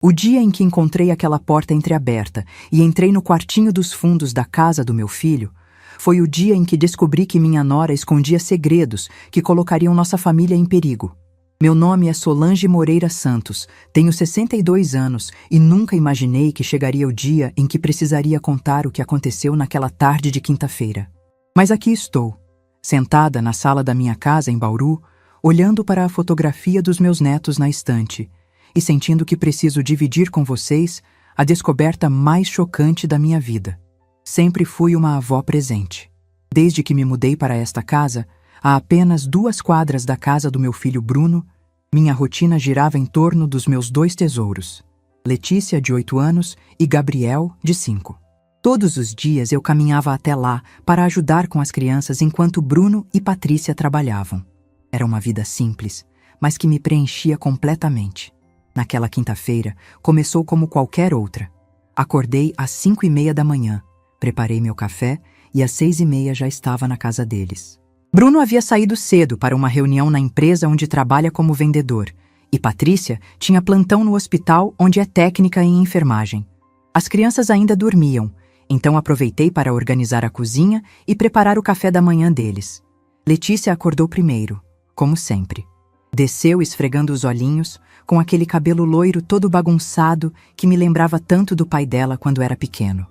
O dia em que encontrei aquela porta entreaberta e entrei no quartinho dos fundos da casa do meu filho, foi o dia em que descobri que minha nora escondia segredos que colocariam nossa família em perigo. Meu nome é Solange Moreira Santos, tenho 62 anos e nunca imaginei que chegaria o dia em que precisaria contar o que aconteceu naquela tarde de quinta-feira. Mas aqui estou, sentada na sala da minha casa em Bauru, olhando para a fotografia dos meus netos na estante e sentindo que preciso dividir com vocês a descoberta mais chocante da minha vida. Sempre fui uma avó presente. Desde que me mudei para esta casa, a apenas 2 quadras da casa do meu filho Bruno, minha rotina girava em torno dos meus 2 tesouros, Letícia, de 8 anos, e Gabriel, de 5. Todos os dias eu caminhava até lá para ajudar com as crianças enquanto Bruno e Patrícia trabalhavam. Era uma vida simples, mas que me preenchia completamente. Naquela quinta-feira, começou como qualquer outra. Acordei às 5:30 da manhã, preparei meu café e às 6:30 já estava na casa deles. Bruno havia saído cedo para uma reunião na empresa onde trabalha como vendedor, e Patrícia tinha plantão no hospital onde é técnica em enfermagem. As crianças ainda dormiam, então aproveitei para organizar a cozinha e preparar o café da manhã deles. Letícia acordou primeiro, como sempre. Desceu esfregando os olhinhos, com aquele cabelo loiro todo bagunçado que me lembrava tanto do pai dela quando era pequeno.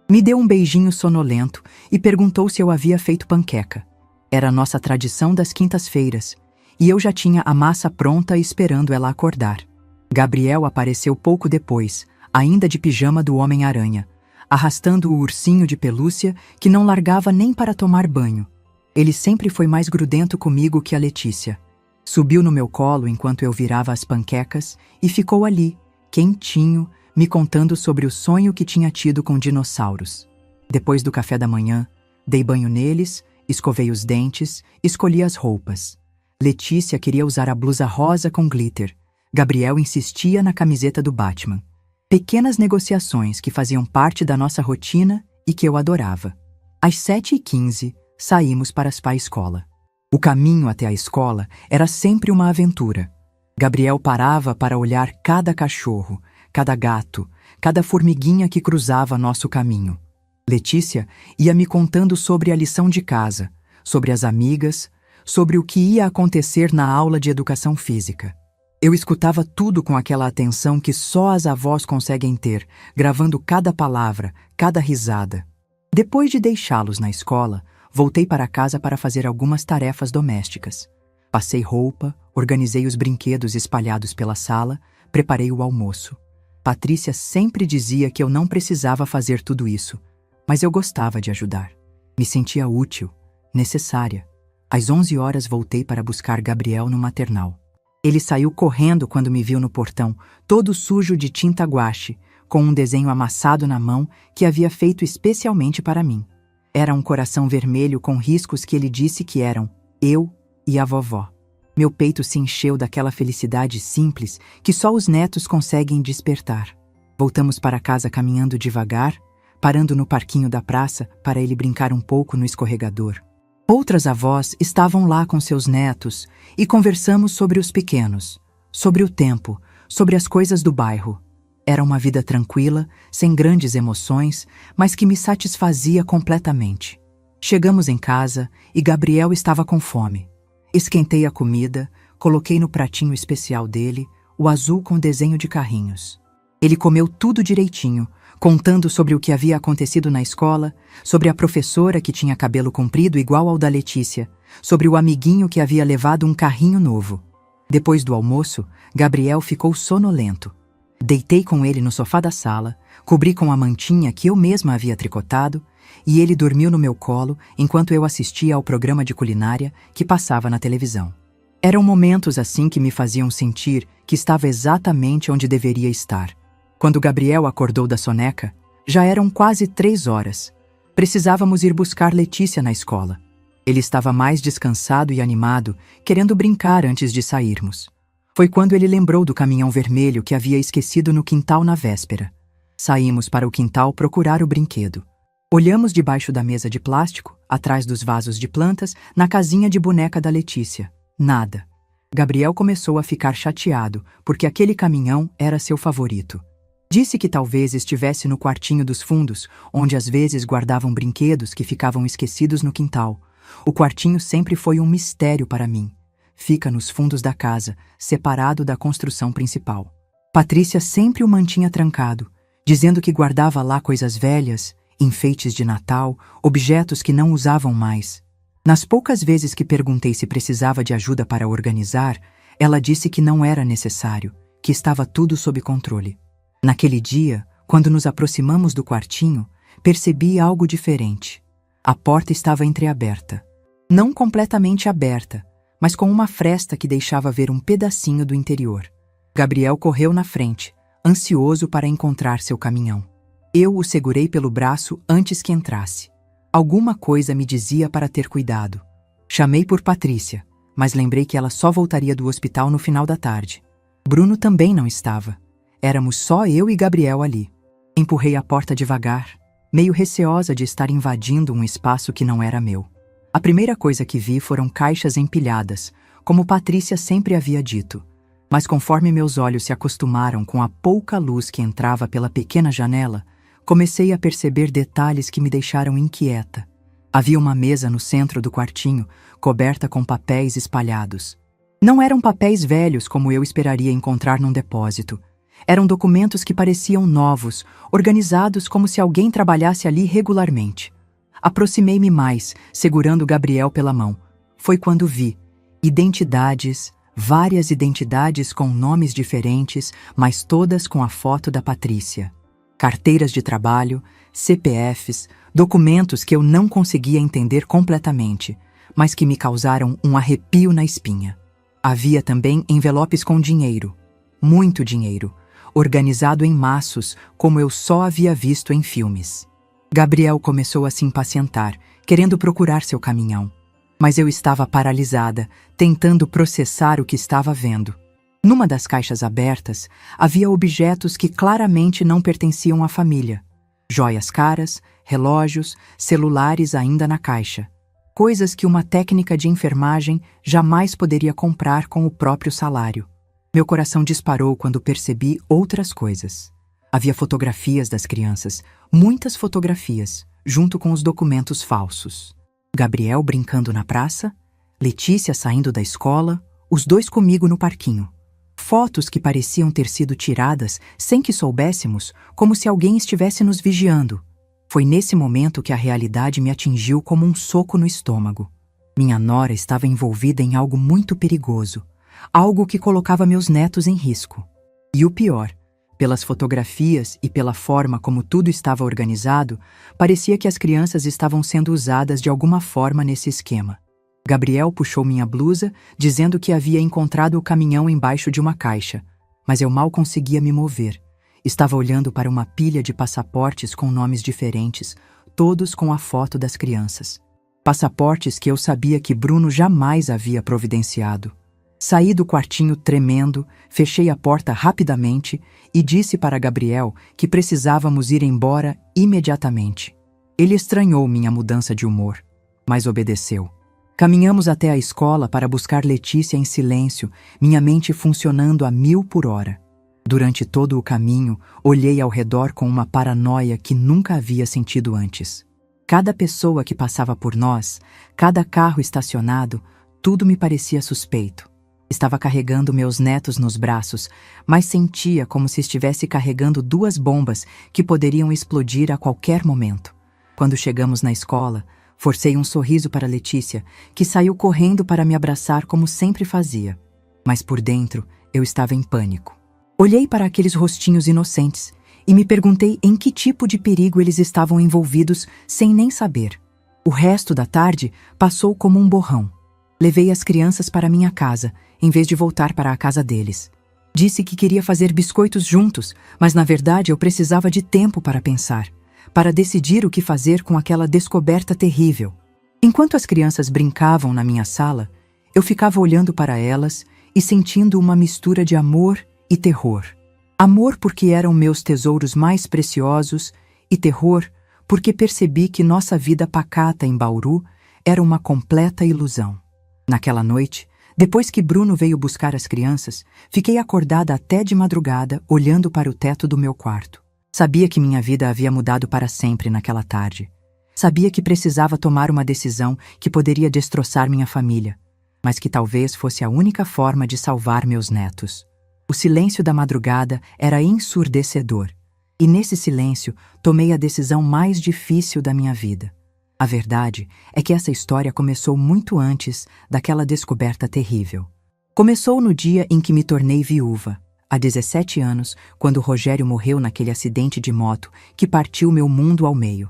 Me deu um beijinho sonolento e perguntou se eu havia feito panqueca. Era a nossa tradição das quintas-feiras, e eu já tinha a massa pronta esperando ela acordar. Gabriel apareceu pouco depois, ainda de pijama do Homem-Aranha, arrastando o ursinho de pelúcia que não largava nem para tomar banho. Ele sempre foi mais grudento comigo que a Letícia. Subiu no meu colo enquanto eu virava as panquecas e ficou ali, quentinho, me contando sobre o sonho que tinha tido com dinossauros. Depois do café da manhã, dei banho neles, escovei os dentes, escolhi as roupas. Letícia queria usar a blusa rosa com glitter. Gabriel insistia na camiseta do Batman. Pequenas negociações que faziam parte da nossa rotina e que eu adorava. Às 7:15, saímos para as pá-escola. O caminho até a escola era sempre uma aventura. Gabriel parava para olhar cada cachorro, cada gato, cada formiguinha que cruzava nosso caminho. Letícia ia me contando sobre a lição de casa, sobre as amigas, sobre o que ia acontecer na aula de educação física. Eu escutava tudo com aquela atenção que só as avós conseguem ter, gravando cada palavra, cada risada. Depois de deixá-los na escola, voltei para casa para fazer algumas tarefas domésticas. Passei roupa, organizei os brinquedos espalhados pela sala, preparei o almoço. Patrícia sempre dizia que eu não precisava fazer tudo isso, mas eu gostava de ajudar. Me sentia útil, necessária. Às 11 horas voltei para buscar Gabriel no maternal. Ele saiu correndo quando me viu no portão, todo sujo de tinta guache, com um desenho amassado na mão que havia feito especialmente para mim. Era um coração vermelho com riscos que ele disse que eram eu e a vovó. Meu peito se encheu daquela felicidade simples que só os netos conseguem despertar. Voltamos para casa caminhando devagar, parando no parquinho da praça para ele brincar um pouco no escorregador. Outras avós estavam lá com seus netos e conversamos sobre os pequenos, sobre o tempo, sobre as coisas do bairro. Era uma vida tranquila, sem grandes emoções, mas que me satisfazia completamente. Chegamos em casa e Gabriel estava com fome. Esquentei a comida, coloquei no pratinho especial dele, o azul com desenho de carrinhos. Ele comeu tudo direitinho, contando sobre o que havia acontecido na escola, sobre a professora que tinha cabelo comprido igual ao da Letícia, sobre o amiguinho que havia levado um carrinho novo. Depois do almoço, Gabriel ficou sonolento. Deitei com ele no sofá da sala, cobri com a mantinha que eu mesma havia tricotado, e ele dormiu no meu colo enquanto eu assistia ao programa de culinária que passava na televisão. Eram momentos assim que me faziam sentir que estava exatamente onde deveria estar. Quando Gabriel acordou da soneca, já eram quase 3 horas. Precisávamos ir buscar Letícia na escola. Ele estava mais descansado e animado, querendo brincar antes de sairmos. Foi quando ele lembrou do caminhão vermelho que havia esquecido no quintal na véspera. Saímos para o quintal procurar o brinquedo. Olhamos debaixo da mesa de plástico, atrás dos vasos de plantas, na casinha de boneca da Letícia. Nada. Gabriel começou a ficar chateado, porque aquele caminhão era seu favorito. Disse que talvez estivesse no quartinho dos fundos, onde às vezes guardavam brinquedos que ficavam esquecidos no quintal. O quartinho sempre foi um mistério para mim. Fica nos fundos da casa, separado da construção principal. Patrícia sempre o mantinha trancado, dizendo que guardava lá coisas velhas, enfeites de Natal, objetos que não usavam mais. Nas poucas vezes que perguntei se precisava de ajuda para organizar, ela disse que não era necessário, que estava tudo sob controle. Naquele dia, quando nos aproximamos do quartinho, percebi algo diferente. A porta estava entreaberta. Não completamente aberta, mas com uma fresta que deixava ver um pedacinho do interior. Gabriel correu na frente, ansioso para encontrar seu caminhão. Eu o segurei pelo braço antes que entrasse. Alguma coisa me dizia para ter cuidado. Chamei por Patrícia, mas lembrei que ela só voltaria do hospital no final da tarde. Bruno também não estava. Éramos só eu e Gabriel ali. Empurrei a porta devagar, meio receosa de estar invadindo um espaço que não era meu. A primeira coisa que vi foram caixas empilhadas, como Patrícia sempre havia dito. Mas conforme meus olhos se acostumaram com a pouca luz que entrava pela pequena janela, comecei a perceber detalhes que me deixaram inquieta. Havia uma mesa no centro do quartinho, coberta com papéis espalhados. Não eram papéis velhos como eu esperaria encontrar num depósito. Eram documentos que pareciam novos, organizados como se alguém trabalhasse ali regularmente. Aproximei-me mais, segurando Gabriel pela mão. Foi quando vi identidades, várias identidades com nomes diferentes, mas todas com a foto da Patrícia. Carteiras de trabalho, CPFs, documentos que eu não conseguia entender completamente, mas que me causaram um arrepio na espinha. Havia também envelopes com dinheiro, muito dinheiro, organizado em maços, como eu só havia visto em filmes. Gabriel começou a se impacientar, querendo procurar seu caminhão. Mas eu estava paralisada, tentando processar o que estava vendo. Numa das caixas abertas, havia objetos que claramente não pertenciam à família. Joias caras, relógios, celulares ainda na caixa. Coisas que uma técnica de enfermagem jamais poderia comprar com o próprio salário. Meu coração disparou quando percebi outras coisas. Havia fotografias das crianças, muitas fotografias, junto com os documentos falsos. Gabriel brincando na praça, Letícia saindo da escola, os dois comigo no parquinho. Fotos que pareciam ter sido tiradas sem que soubéssemos, como se alguém estivesse nos vigiando. Foi nesse momento que a realidade me atingiu como um soco no estômago. Minha nora estava envolvida em algo muito perigoso. Algo que colocava meus netos em risco. E o pior, pelas fotografias e pela forma como tudo estava organizado, parecia que as crianças estavam sendo usadas de alguma forma nesse esquema. Gabriel puxou minha blusa, dizendo que havia encontrado o caminhão embaixo de uma caixa, mas eu mal conseguia me mover. Estava olhando para uma pilha de passaportes com nomes diferentes, todos com a foto das crianças. Passaportes que eu sabia que Bruno jamais havia providenciado. Saí do quartinho tremendo, fechei a porta rapidamente e disse para Gabriel que precisávamos ir embora imediatamente. Ele estranhou minha mudança de humor, mas obedeceu. Caminhamos até a escola para buscar Letícia em silêncio, minha mente funcionando a 1000 por hora. Durante todo o caminho, olhei ao redor com uma paranoia que nunca havia sentido antes. Cada pessoa que passava por nós, cada carro estacionado, tudo me parecia suspeito. Estava carregando meus netos nos braços, mas sentia como se estivesse carregando 2 bombas que poderiam explodir a qualquer momento. Quando chegamos na escola, forcei um sorriso para Letícia, que saiu correndo para me abraçar como sempre fazia. Mas por dentro, eu estava em pânico. Olhei para aqueles rostinhos inocentes e me perguntei em que tipo de perigo eles estavam envolvidos sem nem saber. O resto da tarde passou como um borrão. Levei as crianças para minha casa, em vez de voltar para a casa deles. Disse que queria fazer biscoitos juntos, mas na verdade eu precisava de tempo para pensar, para decidir o que fazer com aquela descoberta terrível. Enquanto as crianças brincavam na minha sala, eu ficava olhando para elas e sentindo uma mistura de amor e terror. Amor porque eram meus tesouros mais preciosos e terror porque percebi que nossa vida pacata em Bauru era uma completa ilusão. Naquela noite, Depois que Bruno veio buscar as crianças, fiquei acordada até de madrugada, olhando para o teto do meu quarto. Sabia que minha vida havia mudado para sempre naquela tarde. Sabia que precisava tomar uma decisão que poderia destroçar minha família, mas que talvez fosse a única forma de salvar meus netos. O silêncio da madrugada era ensurdecedor, e nesse silêncio tomei a decisão mais difícil da minha vida. A verdade é que essa história começou muito antes daquela descoberta terrível. Começou no dia em que me tornei viúva, há 17 anos, quando Rogério morreu naquele acidente de moto que partiu meu mundo ao meio.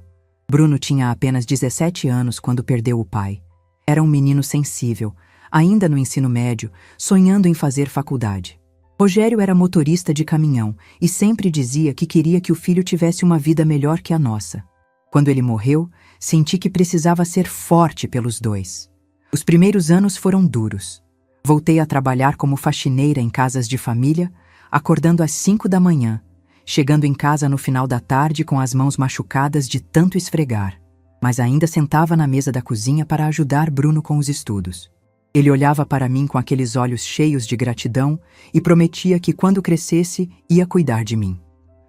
Bruno tinha apenas 17 anos quando perdeu o pai. Era um menino sensível, ainda no ensino médio, sonhando em fazer faculdade. Rogério era motorista de caminhão e sempre dizia que queria que o filho tivesse uma vida melhor que a nossa. Quando ele morreu, senti que precisava ser forte pelos dois. Os primeiros anos foram duros. Voltei a trabalhar como faxineira em casas de família, acordando às 5 da manhã, chegando em casa no final da tarde com as mãos machucadas de tanto esfregar. Mas ainda sentava na mesa da cozinha para ajudar Bruno com os estudos. Ele olhava para mim com aqueles olhos cheios de gratidão e prometia que quando crescesse ia cuidar de mim.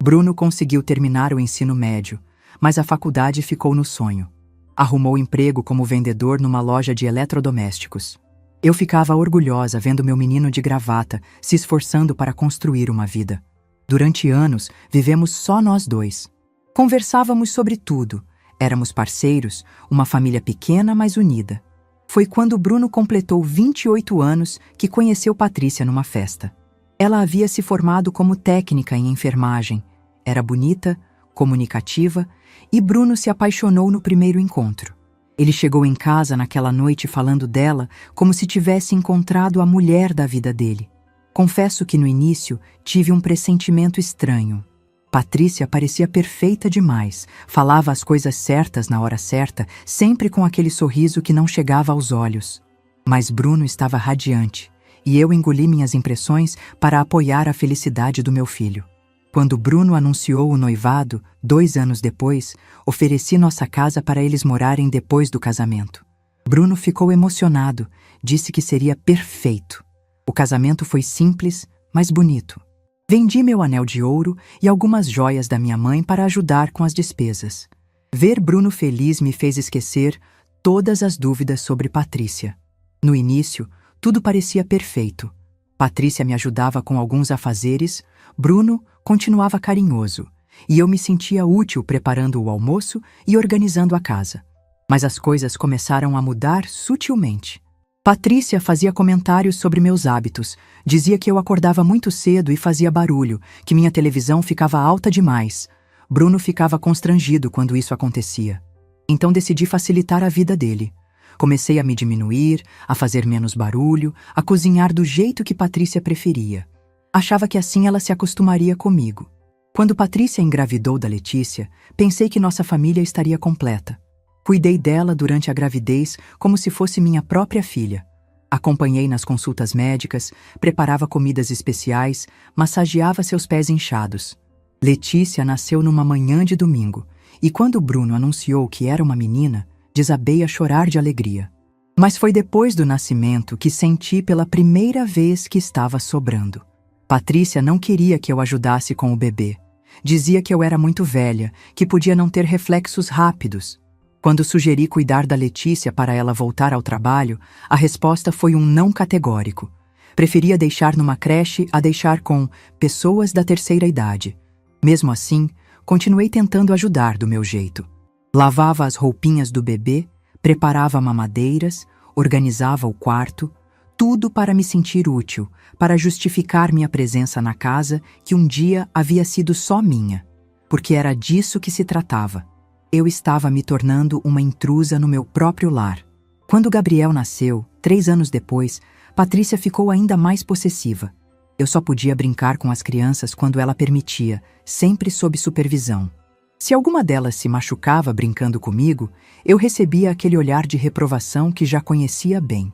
Bruno conseguiu terminar o ensino médio, mas a faculdade ficou no sonho. Arrumou emprego como vendedor numa loja de eletrodomésticos. Eu ficava orgulhosa vendo meu menino de gravata se esforçando para construir uma vida. Durante anos, vivemos só nós dois. Conversávamos sobre tudo. Éramos parceiros, uma família pequena, mas unida. Foi quando Bruno completou 28 anos que conheceu Patrícia numa festa. Ela havia se formado como técnica em enfermagem. Era bonita, comunicativa, e Bruno se apaixonou no primeiro encontro. Ele chegou em casa naquela noite falando dela como se tivesse encontrado a mulher da vida dele. Confesso que no início tive um pressentimento estranho. Patrícia parecia perfeita demais, falava as coisas certas na hora certa, sempre com aquele sorriso que não chegava aos olhos. Mas Bruno estava radiante, e eu engoli minhas impressões para apoiar a felicidade do meu filho. Quando Bruno anunciou o noivado, 2 anos depois, ofereci nossa casa para eles morarem depois do casamento. Bruno ficou emocionado, disse que seria perfeito. O casamento foi simples, mas bonito. Vendi meu anel de ouro e algumas joias da minha mãe para ajudar com as despesas. Ver Bruno feliz me fez esquecer todas as dúvidas sobre Patrícia. No início, tudo parecia perfeito. Patrícia me ajudava com alguns afazeres, Bruno continuava carinhoso, e eu me sentia útil preparando o almoço e organizando a casa. Mas as coisas começaram a mudar sutilmente. Patrícia fazia comentários sobre meus hábitos, dizia que eu acordava muito cedo e fazia barulho, que minha televisão ficava alta demais. Bruno ficava constrangido quando isso acontecia. Então decidi facilitar a vida dele. Comecei a me diminuir, a fazer menos barulho, a cozinhar do jeito que Patrícia preferia. Achava que assim ela se acostumaria comigo. Quando Patrícia engravidou da Letícia, pensei que nossa família estaria completa. Cuidei dela durante a gravidez como se fosse minha própria filha. Acompanhei nas consultas médicas, preparava comidas especiais, massageava seus pés inchados. Letícia nasceu numa manhã de domingo, e quando Bruno anunciou que era uma menina, desabei a chorar de alegria. Mas foi depois do nascimento que senti pela primeira vez que estava sobrando. Patrícia não queria que eu ajudasse com o bebê. Dizia que eu era muito velha, que podia não ter reflexos rápidos. Quando sugeri cuidar da Letícia para ela voltar ao trabalho, a resposta foi um não categórico. Preferia deixar numa creche a deixar com pessoas da terceira idade. Mesmo assim, continuei tentando ajudar do meu jeito. Lavava as roupinhas do bebê, preparava mamadeiras, organizava o quarto, tudo para me sentir útil, para justificar minha presença na casa que um dia havia sido só minha. Porque era disso que se tratava. Eu estava me tornando uma intrusa no meu próprio lar. Quando Gabriel nasceu, 3 anos depois, Patrícia ficou ainda mais possessiva. Eu só podia brincar com as crianças quando ela permitia, sempre sob supervisão. Se alguma delas se machucava brincando comigo, eu recebia aquele olhar de reprovação que já conhecia bem.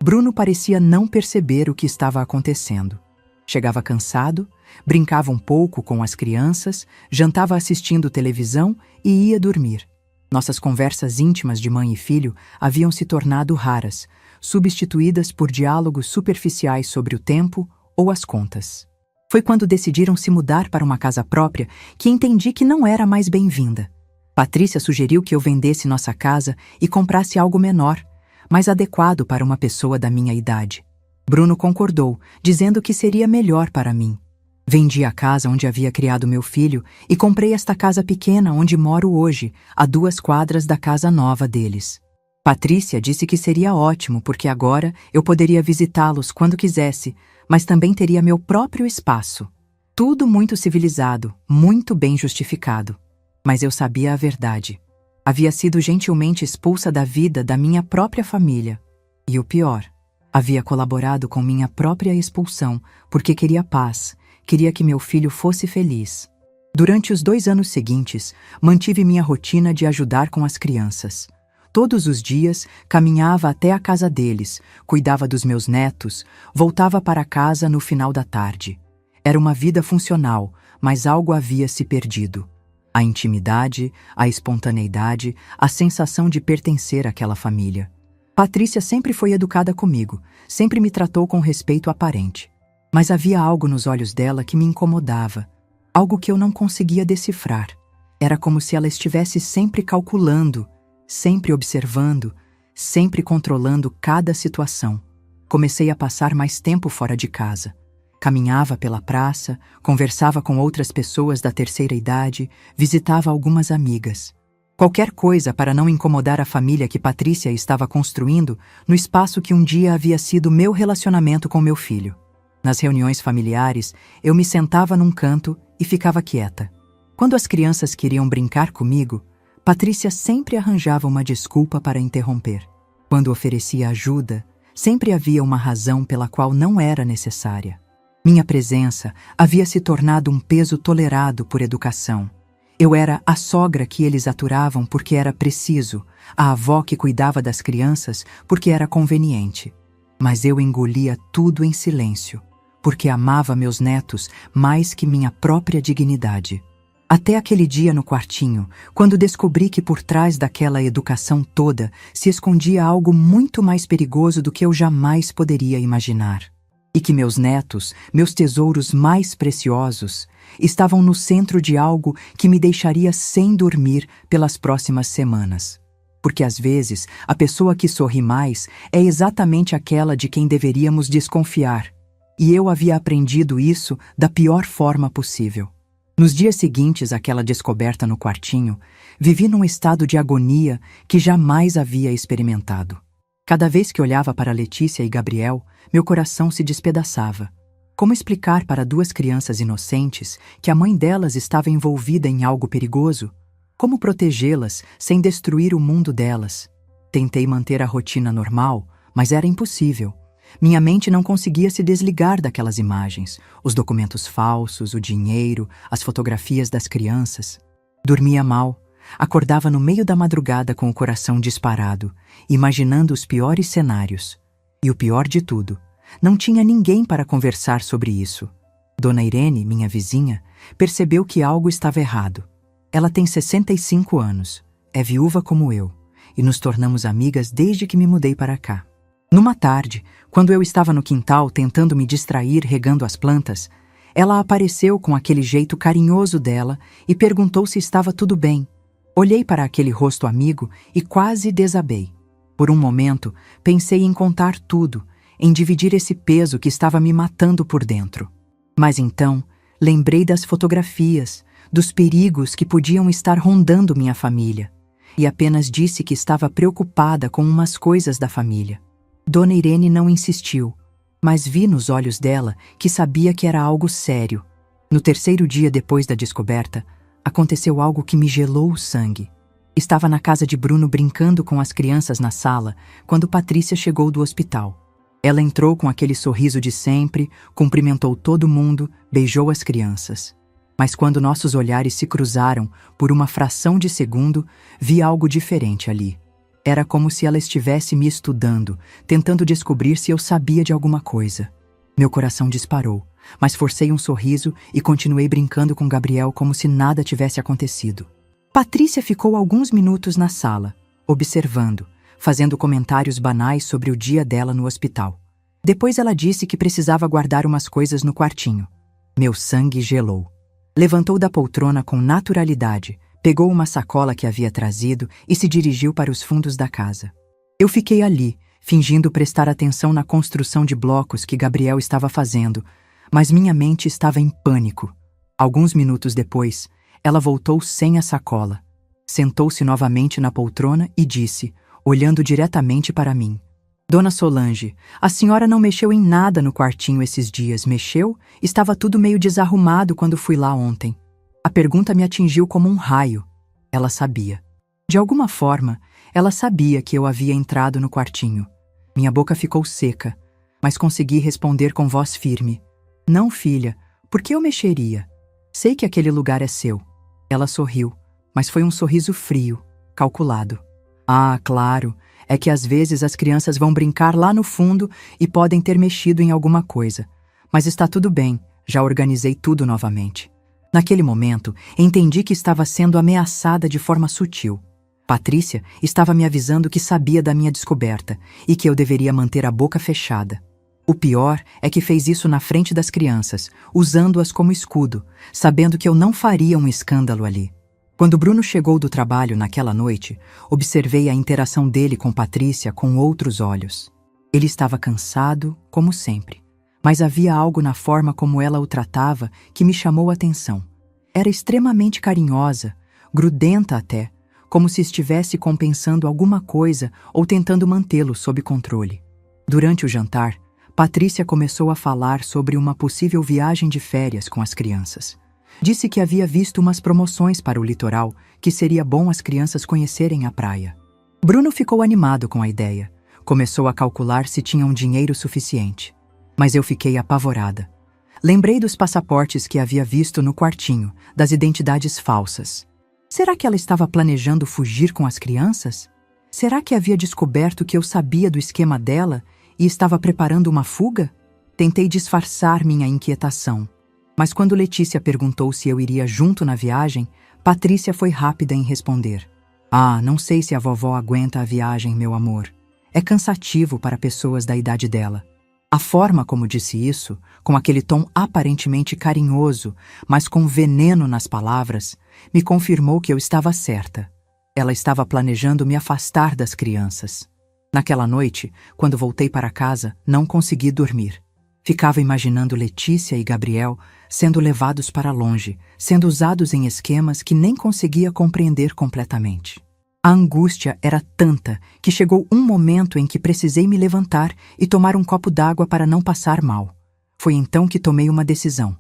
Bruno parecia não perceber o que estava acontecendo. Chegava cansado, brincava um pouco com as crianças, jantava assistindo televisão e ia dormir. Nossas conversas íntimas de mãe e filho haviam se tornado raras. substituídas por diálogos superficiais sobre o tempo ou as contas. Foi quando decidiram se mudar para uma casa própria que entendi que não era mais bem-vinda. Patrícia sugeriu que eu vendesse nossa casa e comprasse algo menor, mais adequado para uma pessoa da minha idade. Bruno concordou, dizendo que seria melhor para mim. Vendi a casa onde havia criado meu filho e comprei esta casa pequena onde moro hoje, a 2 quadras da casa nova deles. Patrícia disse que seria ótimo porque agora eu poderia visitá-los quando quisesse, mas também teria meu próprio espaço. Tudo muito civilizado, muito bem justificado. Mas eu sabia a verdade. Havia sido gentilmente expulsa da vida da minha própria família. E o pior, havia colaborado com minha própria expulsão porque queria paz, queria que meu filho fosse feliz. Durante os 2 anos seguintes, mantive minha rotina de ajudar com as crianças. Todos os dias, caminhava até a casa deles, cuidava dos meus netos, voltava para casa no final da tarde. Era uma vida funcional, mas algo havia se perdido. A intimidade, a espontaneidade, a sensação de pertencer àquela família. Patrícia sempre foi educada comigo, sempre me tratou com respeito aparente. Mas havia algo nos olhos dela que me incomodava, algo que eu não conseguia decifrar. Era como se ela estivesse sempre calculando, sempre observando, sempre controlando cada situação. Comecei a passar mais tempo fora de casa. Caminhava pela praça, conversava com outras pessoas da terceira idade, visitava algumas amigas. Qualquer coisa para não incomodar a família que Patrícia estava construindo no espaço que um dia havia sido meu relacionamento com meu filho. Nas reuniões familiares, eu me sentava num canto e ficava quieta. Quando as crianças queriam brincar comigo, Patrícia sempre arranjava uma desculpa para interromper. Quando oferecia ajuda, sempre havia uma razão pela qual não era necessária. Minha presença havia se tornado um peso tolerado por educação. Eu era a sogra que eles aturavam porque era preciso, a avó que cuidava das crianças porque era conveniente. Mas eu engolia tudo em silêncio, porque amava meus netos mais que minha própria dignidade. Até aquele dia no quartinho, quando descobri que por trás daquela educação toda se escondia algo muito mais perigoso do que eu jamais poderia imaginar. E que meus netos, meus tesouros mais preciosos, estavam no centro de algo que me deixaria sem dormir pelas próximas semanas. Porque às vezes a pessoa que sorri mais é exatamente aquela de quem deveríamos desconfiar. E eu havia aprendido isso da pior forma possível. Nos dias seguintes àquela descoberta no quartinho, vivi num estado de agonia que jamais havia experimentado. Cada vez que olhava para Letícia e Gabriel, meu coração se despedaçava. Como explicar para 2 crianças inocentes que a mãe delas estava envolvida em algo perigoso? Como protegê-las sem destruir o mundo delas? Tentei manter a rotina normal, mas era impossível. Minha mente não conseguia se desligar daquelas imagens, os documentos falsos, o dinheiro, as fotografias das crianças. Dormia mal, acordava no meio da madrugada com o coração disparado, imaginando os piores cenários. E o pior de tudo, não tinha ninguém para conversar sobre isso. Dona Irene, minha vizinha, percebeu que algo estava errado. Ela tem 65 anos, é viúva como eu, e nos tornamos amigas desde que me mudei para cá. Numa tarde, quando eu estava no quintal tentando me distrair regando as plantas, ela apareceu com aquele jeito carinhoso dela e perguntou se estava tudo bem. Olhei para aquele rosto amigo e quase desabei. Por um momento, pensei em contar tudo, em dividir esse peso que estava me matando por dentro. Mas então, lembrei das fotografias, dos perigos que podiam estar rondando minha família, e apenas disse que estava preocupada com umas coisas da família. Dona Irene não insistiu, mas vi nos olhos dela que sabia que era algo sério. No 3º dia depois da descoberta, aconteceu algo que me gelou o sangue. Estava na casa de Bruno brincando com as crianças na sala, quando Patrícia chegou do hospital. Ela entrou com aquele sorriso de sempre, cumprimentou todo mundo, beijou as crianças. Mas quando nossos olhares se cruzaram, por uma fração de segundo, vi algo diferente ali. Era como se ela estivesse me estudando, tentando descobrir se eu sabia de alguma coisa. Meu coração disparou, mas forcei um sorriso e continuei brincando com Gabriel como se nada tivesse acontecido. Patrícia ficou alguns minutos na sala, observando, fazendo comentários banais sobre o dia dela no hospital. Depois ela disse que precisava guardar umas coisas no quartinho. Meu sangue gelou. Levantou da poltrona com naturalidade, pegou uma sacola que havia trazido e se dirigiu para os fundos da casa. Eu fiquei ali, fingindo prestar atenção na construção de blocos que Gabriel estava fazendo, mas minha mente estava em pânico. Alguns minutos depois, ela voltou sem a sacola. Sentou-se novamente na poltrona e disse, olhando diretamente para mim: Dona Solange, a senhora não mexeu em nada no quartinho esses dias, mexeu? Estava tudo meio desarrumado quando fui lá ontem. A pergunta me atingiu como um raio. Ela sabia. De alguma forma, ela sabia que eu havia entrado no quartinho. Minha boca ficou seca, mas consegui responder com voz firme. Não, filha, por que eu mexeria? Sei que aquele lugar é seu. Ela sorriu, mas foi um sorriso frio, calculado. Ah, claro, é que às vezes as crianças vão brincar lá no fundo e podem ter mexido em alguma coisa. Mas está tudo bem, já organizei tudo novamente. Naquele momento, entendi que estava sendo ameaçada de forma sutil. Patrícia estava me avisando que sabia da minha descoberta e que eu deveria manter a boca fechada. O pior é que fez isso na frente das crianças, usando-as como escudo, sabendo que eu não faria um escândalo ali. Quando Bruno chegou do trabalho naquela noite, observei a interação dele com Patrícia com outros olhos. Ele estava cansado, como sempre, mas havia algo na forma como ela o tratava que me chamou a atenção. Era extremamente carinhosa, grudenta até, como se estivesse compensando alguma coisa ou tentando mantê-lo sob controle. Durante o jantar, Patrícia começou a falar sobre uma possível viagem de férias com as crianças. Disse que havia visto umas promoções para o litoral, que seria bom as crianças conhecerem a praia. Bruno ficou animado com a ideia. Começou a calcular se tinham dinheiro suficiente. Mas eu fiquei apavorada. Lembrei dos passaportes que havia visto no quartinho, das identidades falsas. Será que ela estava planejando fugir com as crianças? Será que havia descoberto que eu sabia do esquema dela e estava preparando uma fuga? Tentei disfarçar minha inquietação. Mas quando Letícia perguntou se eu iria junto na viagem, Patrícia foi rápida em responder. Ah, não sei se a vovó aguenta a viagem, meu amor. É cansativo para pessoas da idade dela. A forma como disse isso, com aquele tom aparentemente carinhoso, mas com veneno nas palavras, me confirmou que eu estava certa. Ela estava planejando me afastar das crianças. Naquela noite, quando voltei para casa, não consegui dormir. Ficava imaginando Letícia e Gabriel sendo levados para longe, sendo usados em esquemas que nem conseguia compreender completamente. A angústia era tanta que chegou um momento em que precisei me levantar e tomar um copo d'água para não passar mal. Foi então que tomei uma decisão.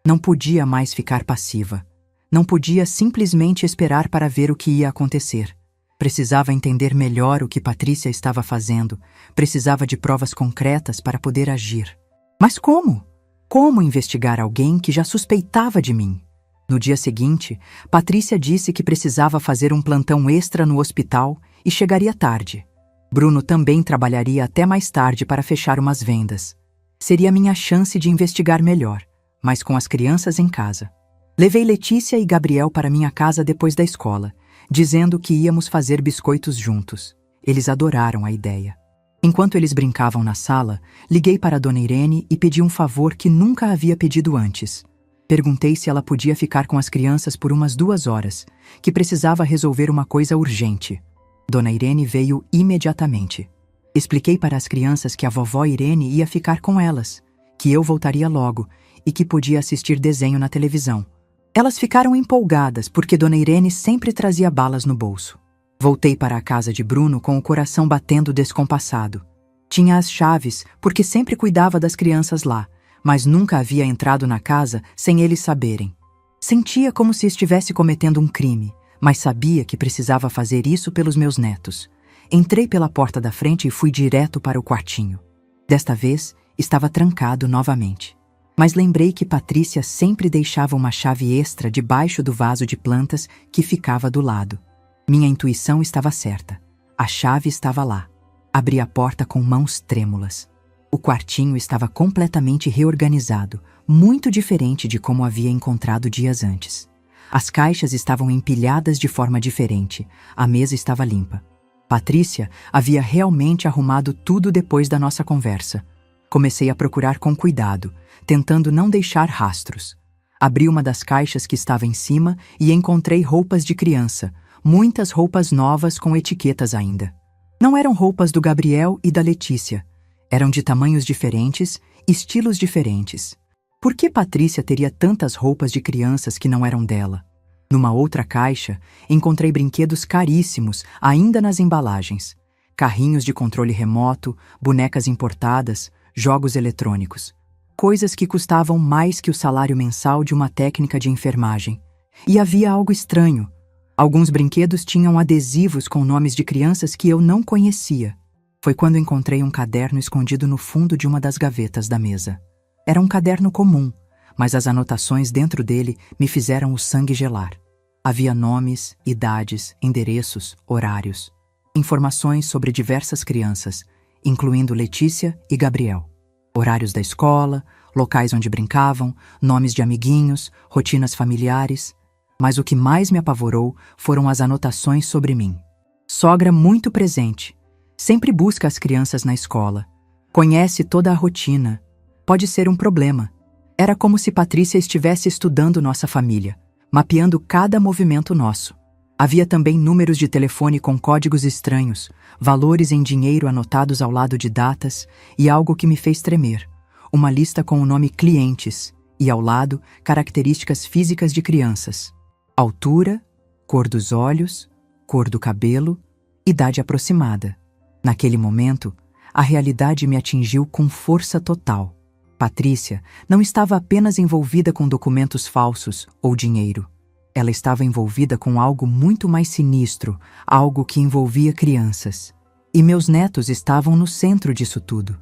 Não podia mais ficar passiva. Não podia simplesmente esperar para ver o que ia acontecer. Precisava entender melhor o que Patrícia estava fazendo. Precisava de provas concretas para poder agir. Mas como? Como investigar alguém que já suspeitava de mim? No dia seguinte, Patrícia disse que precisava fazer um plantão extra no hospital e chegaria tarde. Bruno também trabalharia até mais tarde para fechar umas vendas. Seria minha chance de investigar melhor, mas com as crianças em casa. Levei Letícia e Gabriel para minha casa depois da escola, dizendo que íamos fazer biscoitos juntos. Eles adoraram a ideia. Enquanto eles brincavam na sala, liguei para Dona Irene e pedi um favor que nunca havia pedido antes. Perguntei se ela podia ficar com as crianças por umas 2 horas, que precisava resolver uma coisa urgente. Dona Irene veio imediatamente. Expliquei para as crianças que a vovó Irene ia ficar com elas, que eu voltaria logo e que podia assistir desenho na televisão. Elas ficaram empolgadas porque Dona Irene sempre trazia balas no bolso. Voltei para a casa de Bruno com o coração batendo descompassado. Tinha as chaves porque sempre cuidava das crianças lá, mas nunca havia entrado na casa sem eles saberem. Sentia como se estivesse cometendo um crime, mas sabia que precisava fazer isso pelos meus netos. Entrei pela porta da frente e fui direto para o quartinho. Desta vez, estava trancado novamente. Mas lembrei que Patrícia sempre deixava uma chave extra debaixo do vaso de plantas que ficava do lado. Minha intuição estava certa. A chave estava lá. Abri a porta com mãos trêmulas. O quartinho estava completamente reorganizado, muito diferente de como havia encontrado dias antes. As caixas estavam empilhadas de forma diferente. A mesa estava limpa. Patrícia havia realmente arrumado tudo depois da nossa conversa. Comecei a procurar com cuidado, tentando não deixar rastros. Abri uma das caixas que estava em cima e encontrei roupas de criança, muitas roupas novas com etiquetas ainda. Não eram roupas do Gabriel e da Letícia. Eram de tamanhos diferentes, estilos diferentes. Por que Patrícia teria tantas roupas de crianças que não eram dela? Numa outra caixa, encontrei brinquedos caríssimos, ainda nas embalagens. Carrinhos de controle remoto, bonecas importadas, jogos eletrônicos. Coisas que custavam mais que o salário mensal de uma técnica de enfermagem. E havia algo estranho. Alguns brinquedos tinham adesivos com nomes de crianças que eu não conhecia. Foi quando encontrei um caderno escondido no fundo de uma das gavetas da mesa. Era um caderno comum, mas as anotações dentro dele me fizeram o sangue gelar. Havia nomes, idades, endereços, horários. Informações sobre diversas crianças, incluindo Letícia e Gabriel. Horários da escola, locais onde brincavam, nomes de amiguinhos, rotinas familiares. Mas o que mais me apavorou foram as anotações sobre mim. Sogra muito presente. Sempre busca as crianças na escola. Conhece toda a rotina. Pode ser um problema. Era como se Patrícia estivesse estudando nossa família, mapeando cada movimento nosso. Havia também números de telefone com códigos estranhos, valores em dinheiro anotados ao lado de datas e algo que me fez tremer. Uma lista com o nome clientes e, ao lado, características físicas de crianças. Altura, cor dos olhos, cor do cabelo, idade aproximada. Naquele momento, a realidade me atingiu com força total. Patrícia não estava apenas envolvida com documentos falsos ou dinheiro. Ela estava envolvida com algo muito mais sinistro, algo que envolvia crianças. E meus netos estavam no centro disso tudo.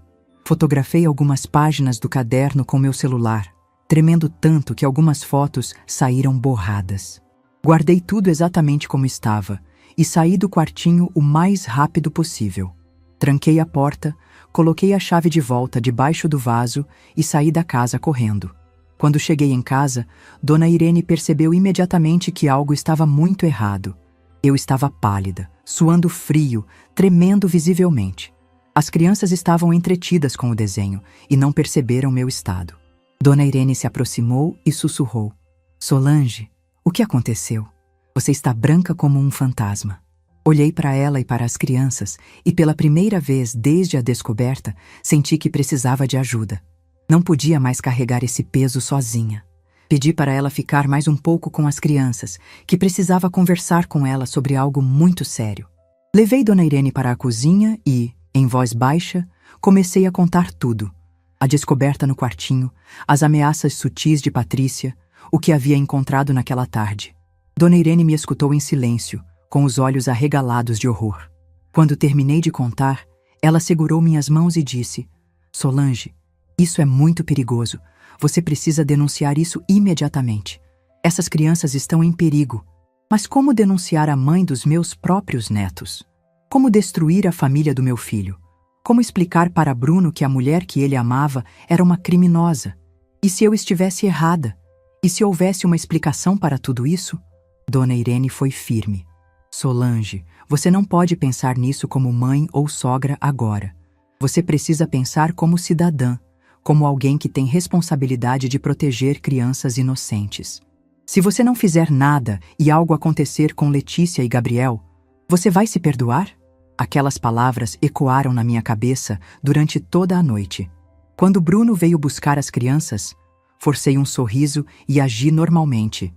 Fotografei algumas páginas do caderno com meu celular, tremendo tanto que algumas fotos saíram borradas. Guardei tudo exatamente como estava e saí do quartinho o mais rápido possível. Tranquei a porta, coloquei a chave de volta debaixo do vaso e saí da casa correndo. Quando cheguei em casa, Dona Irene percebeu imediatamente que algo estava muito errado. Eu estava pálida, suando frio, tremendo visivelmente. As crianças estavam entretidas com o desenho e não perceberam meu estado. Dona Irene se aproximou e sussurrou: "Solange, o que aconteceu? Você está branca como um fantasma." Olhei para ela e para as crianças e, pela primeira vez desde a descoberta, senti que precisava de ajuda. Não podia mais carregar esse peso sozinha. Pedi para ela ficar mais um pouco com as crianças, que precisava conversar com ela sobre algo muito sério. Levei Dona Irene para a cozinha e, em voz baixa, comecei a contar tudo. A descoberta no quartinho, as ameaças sutis de Patrícia, o que havia encontrado naquela tarde. Dona Irene me escutou em silêncio, com os olhos arregalados de horror. Quando terminei de contar, ela segurou minhas mãos e disse: "Solange, isso é muito perigoso. Você precisa denunciar isso imediatamente. Essas crianças estão em perigo. Mas como denunciar a mãe dos meus próprios netos? Como destruir a família do meu filho? Como explicar para Bruno que a mulher que ele amava era uma criminosa? E se eu estivesse errada? E se houvesse uma explicação para tudo isso?" Dona Irene foi firme. "Solange, você não pode pensar nisso como mãe ou sogra agora. Você precisa pensar como cidadã, como alguém que tem responsabilidade de proteger crianças inocentes. Se você não fizer nada e algo acontecer com Letícia e Gabriel, você vai se perdoar?" Aquelas palavras ecoaram na minha cabeça durante toda a noite. Quando Bruno veio buscar as crianças, forcei um sorriso e agi normalmente.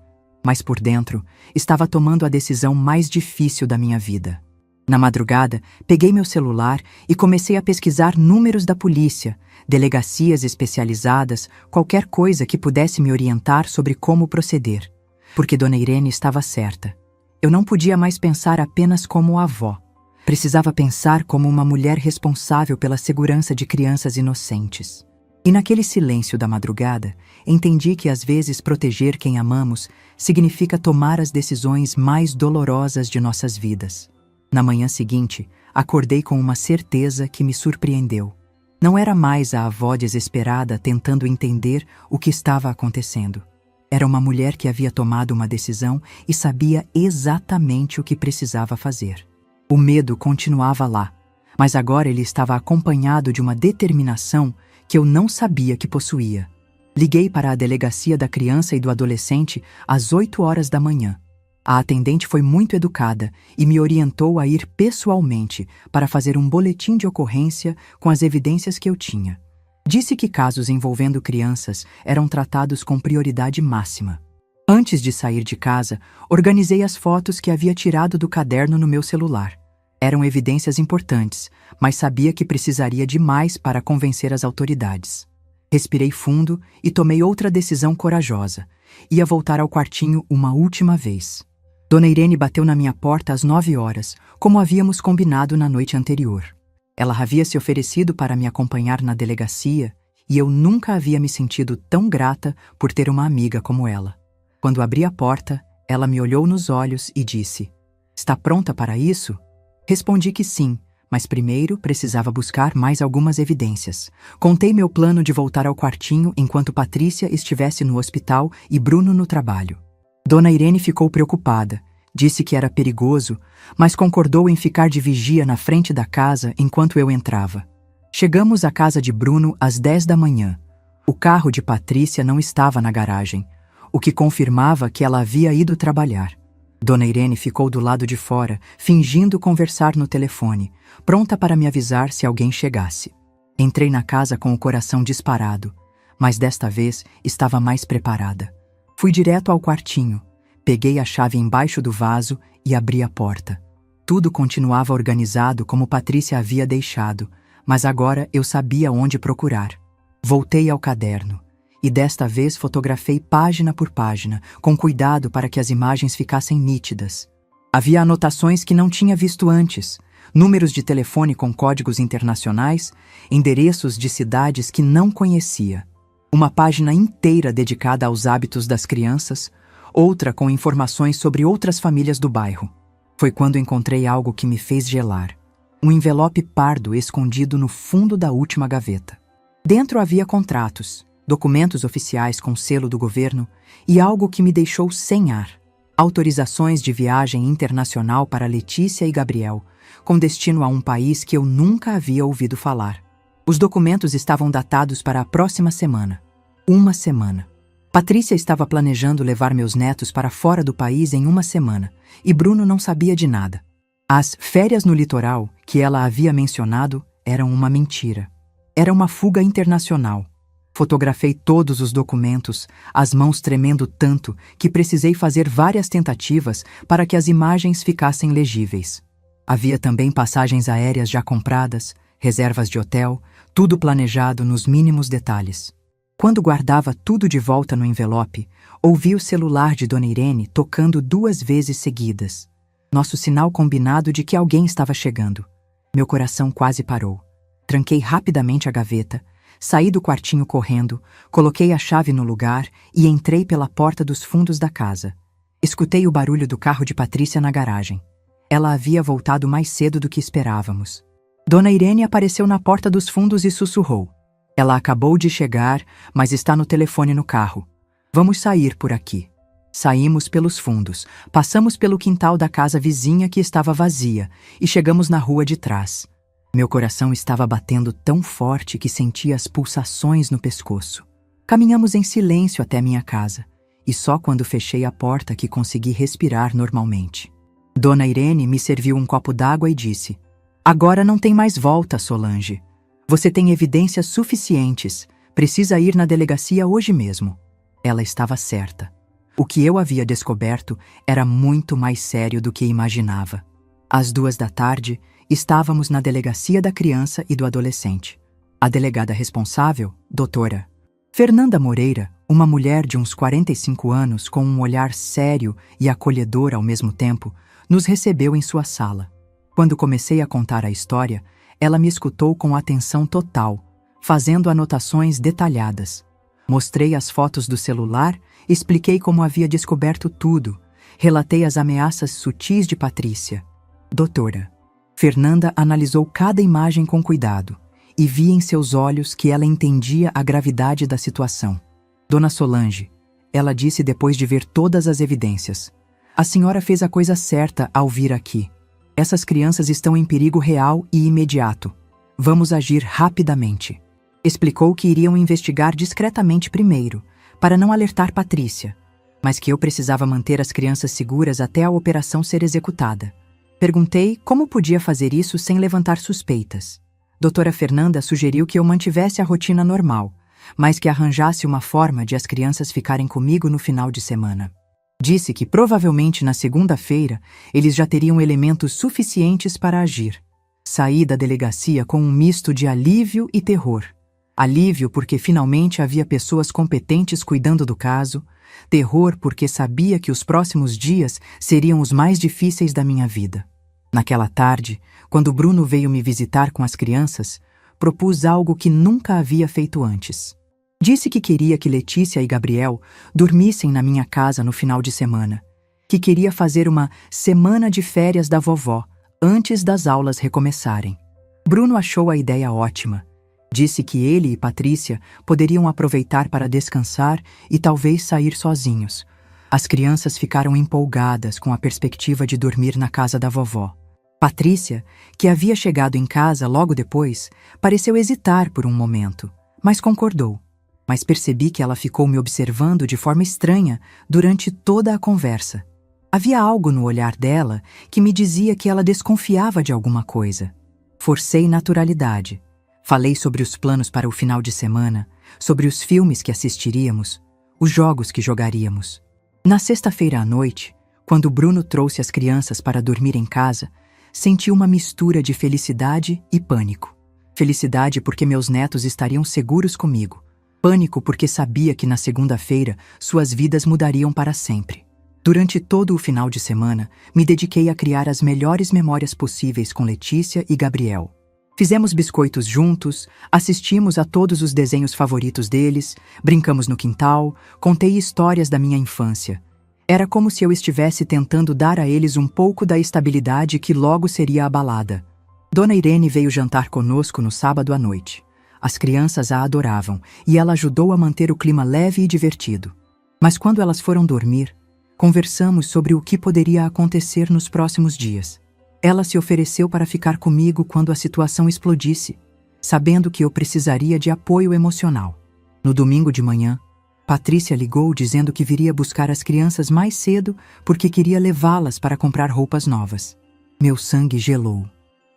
Mas por dentro, estava tomando a decisão mais difícil da minha vida. Na madrugada, peguei meu celular e comecei a pesquisar números da polícia, delegacias especializadas, qualquer coisa que pudesse me orientar sobre como proceder. Porque Dona Irene estava certa. Eu não podia mais pensar apenas como avó. Precisava pensar como uma mulher responsável pela segurança de crianças inocentes. E naquele silêncio da madrugada, entendi que às vezes proteger quem amamos significa tomar as decisões mais dolorosas de nossas vidas. Na manhã seguinte, acordei com uma certeza que me surpreendeu. Não era mais a avó desesperada tentando entender o que estava acontecendo. Era uma mulher que havia tomado uma decisão e sabia exatamente o que precisava fazer. O medo continuava lá, mas agora ele estava acompanhado de uma determinação que eu não sabia que possuía. Liguei para a delegacia da criança e do adolescente às 8 horas da manhã. A atendente foi muito educada e me orientou a ir pessoalmente para fazer um boletim de ocorrência com as evidências que eu tinha. Disse que casos envolvendo crianças eram tratados com prioridade máxima. Antes de sair de casa, organizei as fotos que havia tirado do caderno no meu celular. Eram evidências importantes, mas sabia que precisaria de mais para convencer as autoridades. Respirei fundo e tomei outra decisão corajosa. Ia voltar ao quartinho uma última vez. Dona Irene bateu na minha porta às 9 horas, como havíamos combinado na noite anterior. Ela havia se oferecido para me acompanhar na delegacia e eu nunca havia me sentido tão grata por ter uma amiga como ela. Quando abri a porta, ela me olhou nos olhos e disse: "Está pronta para isso?" Respondi que sim, mas primeiro precisava buscar mais algumas evidências. Contei meu plano de voltar ao quartinho enquanto Patrícia estivesse no hospital e Bruno no trabalho. Dona Irene ficou preocupada, disse que era perigoso, mas concordou em ficar de vigia na frente da casa enquanto eu entrava. Chegamos à casa de Bruno às 10 da manhã. O carro de Patrícia não estava na garagem, o que confirmava que ela havia ido trabalhar. Dona Irene ficou do lado de fora, fingindo conversar no telefone, pronta para me avisar se alguém chegasse. Entrei na casa com o coração disparado, mas desta vez estava mais preparada. Fui direto ao quartinho, peguei a chave embaixo do vaso e abri a porta. Tudo continuava organizado como Patrícia havia deixado, mas agora eu sabia onde procurar. Voltei ao caderno e desta vez fotografei página por página, com cuidado para que as imagens ficassem nítidas. Havia anotações que não tinha visto antes, números de telefone com códigos internacionais, endereços de cidades que não conhecia. Uma página inteira dedicada aos hábitos das crianças, outra com informações sobre outras famílias do bairro. Foi quando encontrei algo que me fez gelar. Um envelope pardo escondido no fundo da última gaveta. Dentro havia contratos, documentos oficiais com selo do governo e algo que me deixou sem ar. Autorizações de viagem internacional para Letícia e Gabriel, com destino a um país que eu nunca havia ouvido falar. Os documentos estavam datados para a próxima semana. Uma semana. Patrícia estava planejando levar meus netos para fora do país em uma semana, e Bruno não sabia de nada. As férias no litoral, que ela havia mencionado, eram uma mentira. Era uma fuga internacional. Fotografei todos os documentos, as mãos tremendo tanto que precisei fazer várias tentativas para que as imagens ficassem legíveis. Havia também passagens aéreas já compradas, reservas de hotel, tudo planejado nos mínimos detalhes. Quando guardava tudo de volta no envelope, ouvi o celular de Dona Irene tocando 2 vezes seguidas. Nosso sinal combinado de que alguém estava chegando. Meu coração quase parou. Tranquei rapidamente a gaveta, saí do quartinho correndo, coloquei a chave no lugar e entrei pela porta dos fundos da casa. Escutei o barulho do carro de Patrícia na garagem. Ela havia voltado mais cedo do que esperávamos. Dona Irene apareceu na porta dos fundos e sussurrou: "Ela acabou de chegar, mas está no telefone no carro. Vamos sair por aqui." Saímos pelos fundos, passamos pelo quintal da casa vizinha que estava vazia e chegamos na rua de trás. Meu coração estava batendo tão forte que sentia as pulsações no pescoço. Caminhamos em silêncio até minha casa, e só quando fechei a porta que consegui respirar normalmente. Dona Irene me serviu um copo d'água e disse: "Agora não tem mais volta, Solange. Você tem evidências suficientes. Precisa ir na delegacia hoje mesmo." Ela estava certa. O que eu havia descoberto era muito mais sério do que imaginava. Às 2 da tarde, estávamos na delegacia da criança e do adolescente. A delegada responsável, doutora Fernanda Moreira, uma mulher de uns 45 anos com um olhar sério e acolhedor ao mesmo tempo, nos recebeu em sua sala. Quando comecei a contar a história, ela me escutou com atenção total, fazendo anotações detalhadas. Mostrei as fotos do celular, expliquei como havia descoberto tudo, relatei as ameaças sutis de Patrícia. Doutora Fernanda analisou cada imagem com cuidado e vi em seus olhos que ela entendia a gravidade da situação. "Dona Solange", ela disse depois de ver todas as evidências, "a senhora fez a coisa certa ao vir aqui. Essas crianças estão em perigo real e imediato. Vamos agir rapidamente. Explicou que iriam investigar discretamente primeiro, para não alertar Patrícia, mas que eu precisava manter as crianças seguras até a operação ser executada. Perguntei como podia fazer isso sem levantar suspeitas. Doutora Fernanda sugeriu que eu mantivesse a rotina normal, mas que arranjasse uma forma de as crianças ficarem comigo no final de semana. Disse que provavelmente na segunda-feira eles já teriam elementos suficientes para agir. Saí da delegacia com um misto de alívio e terror. Alívio porque finalmente havia pessoas competentes cuidando do caso, terror porque sabia que os próximos dias seriam os mais difíceis da minha vida. Naquela tarde, quando Bruno veio me visitar com as crianças, propus algo que nunca havia feito antes. Disse que queria que Letícia e Gabriel dormissem na minha casa no final de semana, que queria fazer uma semana de férias da vovó antes das aulas recomeçarem. Bruno achou a ideia ótima. Disse que ele e Patrícia poderiam aproveitar para descansar e talvez sair sozinhos. As crianças ficaram empolgadas com a perspectiva de dormir na casa da vovó. Patrícia, que havia chegado em casa logo depois, pareceu hesitar por um momento, mas concordou. Mas percebi que ela ficou me observando de forma estranha durante toda a conversa. Havia algo no olhar dela que me dizia que ela desconfiava de alguma coisa. Forcei naturalidade. Falei sobre os planos para o final de semana, sobre os filmes que assistiríamos, os jogos que jogaríamos. Na sexta-feira à noite, quando Bruno trouxe as crianças para dormir em casa, senti uma mistura de felicidade e pânico. Felicidade porque meus netos estariam seguros comigo. Pânico porque sabia que na segunda-feira suas vidas mudariam para sempre. Durante todo o final de semana, me dediquei a criar as melhores memórias possíveis com Letícia e Gabriel. Fizemos biscoitos juntos, assistimos a todos os desenhos favoritos deles, brincamos no quintal, contei histórias da minha infância. Era como se eu estivesse tentando dar a eles um pouco da estabilidade que logo seria abalada. Dona Irene veio jantar conosco no sábado à noite. As crianças a adoravam e ela ajudou a manter o clima leve e divertido. Mas quando elas foram dormir, conversamos sobre o que poderia acontecer nos próximos dias. Ela se ofereceu para ficar comigo quando a situação explodisse, sabendo que eu precisaria de apoio emocional. No domingo de manhã, Patrícia ligou dizendo que viria buscar as crianças mais cedo porque queria levá-las para comprar roupas novas. Meu sangue gelou.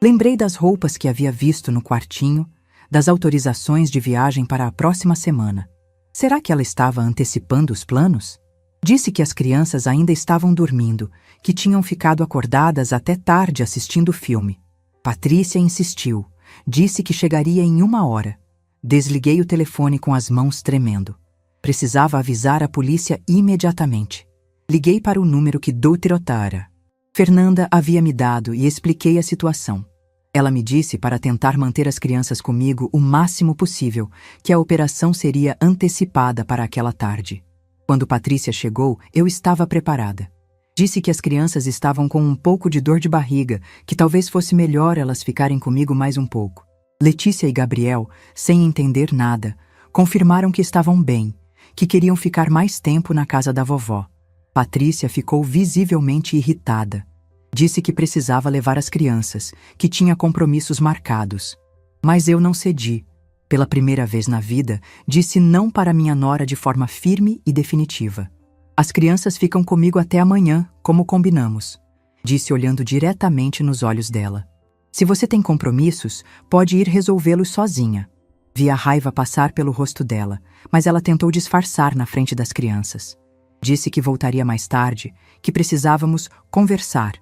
Lembrei das roupas que havia visto no quartinho, das autorizações de viagem para a próxima semana. Será que ela estava antecipando os planos? Disse que as crianças ainda estavam dormindo, que tinham ficado acordadas até tarde assistindo o filme. Patrícia insistiu. Disse que chegaria em 1 hora. Desliguei o telefone com as mãos tremendo. Precisava avisar a polícia imediatamente. Liguei para o número que Doutrotara Fernanda havia me dado e expliquei a situação. Ela me disse para tentar manter as crianças comigo o máximo possível, que a operação seria antecipada para aquela tarde. Quando Patrícia chegou, eu estava preparada. Disse que as crianças estavam com um pouco de dor de barriga, que talvez fosse melhor elas ficarem comigo mais um pouco. Letícia e Gabriel, sem entender nada, confirmaram que estavam bem, que queriam ficar mais tempo na casa da vovó. Patrícia ficou visivelmente irritada. Disse que precisava levar as crianças, que tinha compromissos marcados. Mas eu não cedi. Pela primeira vez na vida, disse não para minha nora de forma firme e definitiva. As crianças ficam comigo até amanhã, como combinamos, disse olhando diretamente nos olhos dela. Se você tem compromissos, pode ir resolvê-los sozinha. Vi a raiva passar pelo rosto dela, mas ela tentou disfarçar na frente das crianças. Disse que voltaria mais tarde, que precisávamos conversar.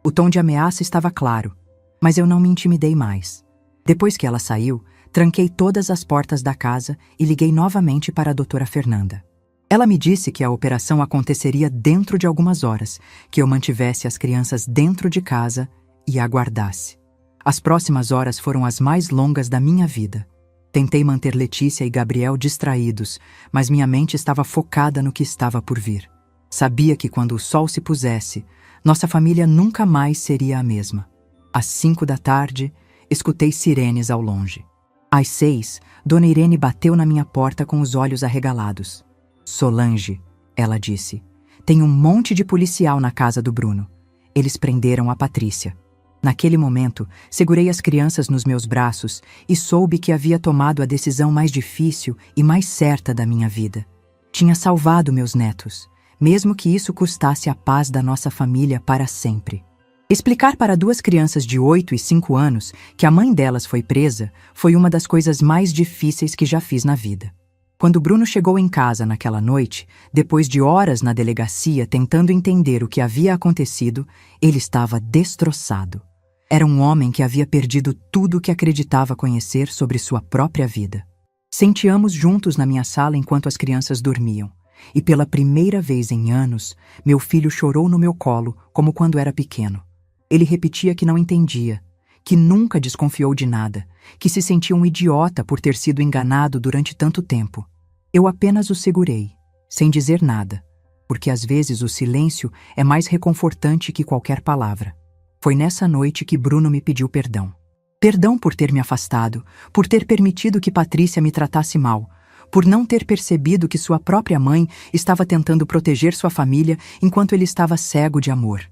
O tom de ameaça estava claro, mas eu não me intimidei mais. Depois que ela saiu, tranquei todas as portas da casa e liguei novamente para a doutora Fernanda. Ela me disse que a operação aconteceria dentro de algumas horas, que eu mantivesse as crianças dentro de casa e aguardasse. As próximas horas foram as mais longas da minha vida. Tentei manter Letícia e Gabriel distraídos, mas minha mente estava focada no que estava por vir. Sabia que quando o sol se pusesse, nossa família nunca mais seria a mesma. Às 5 da tarde, escutei sirenes ao longe. Às 6, Dona Irene bateu na minha porta com os olhos arregalados. Solange, ela disse, tem um monte de policial na casa do Bruno. Eles prenderam a Patrícia. Naquele momento, segurei as crianças nos meus braços e soube que havia tomado a decisão mais difícil e mais certa da minha vida. Tinha salvado meus netos, mesmo que isso custasse a paz da nossa família para sempre. Explicar para duas crianças de 8 e 5 anos que a mãe delas foi presa foi uma das coisas mais difíceis que já fiz na vida. Quando Bruno chegou em casa naquela noite, depois de horas na delegacia tentando entender o que havia acontecido, ele estava destroçado. Era um homem que havia perdido tudo o que acreditava conhecer sobre sua própria vida. Sentamos juntos na minha sala enquanto as crianças dormiam, e pela primeira vez em anos, meu filho chorou no meu colo como quando era pequeno. Ele repetia que não entendia, que nunca desconfiou de nada, que se sentia um idiota por ter sido enganado durante tanto tempo. Eu apenas o segurei, sem dizer nada, porque às vezes o silêncio é mais reconfortante que qualquer palavra. Foi nessa noite que Bruno me pediu perdão. Perdão por ter me afastado, por ter permitido que Patrícia me tratasse mal, por não ter percebido que sua própria mãe estava tentando proteger sua família enquanto ele estava cego de amor.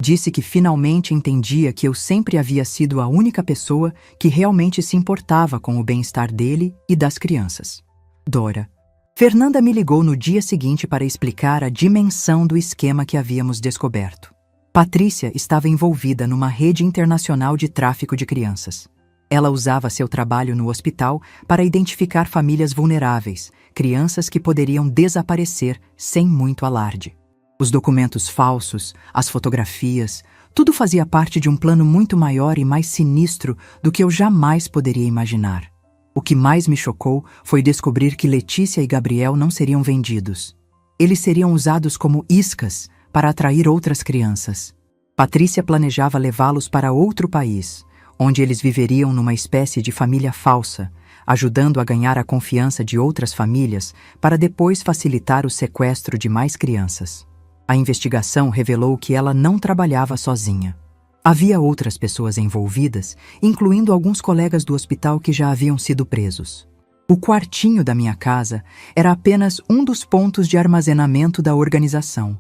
Disse que finalmente entendia que eu sempre havia sido a única pessoa que realmente se importava com o bem-estar dele e das crianças. Dora. Fernanda me ligou no dia seguinte para explicar a dimensão do esquema que havíamos descoberto. Patrícia estava envolvida numa rede internacional de tráfico de crianças. Ela usava seu trabalho no hospital para identificar famílias vulneráveis, crianças que poderiam desaparecer sem muito alarde. Os documentos falsos, as fotografias, tudo fazia parte de um plano muito maior e mais sinistro do que eu jamais poderia imaginar. O que mais me chocou foi descobrir que Letícia e Gabriel não seriam vendidos. Eles seriam usados como iscas para atrair outras crianças. Patrícia planejava levá-los para outro país, onde eles viveriam numa espécie de família falsa, ajudando a ganhar a confiança de outras famílias para depois facilitar o sequestro de mais crianças. A investigação revelou que ela não trabalhava sozinha. Havia outras pessoas envolvidas, incluindo alguns colegas do hospital que já haviam sido presos. O quartinho da minha casa era apenas um dos pontos de armazenamento da organização.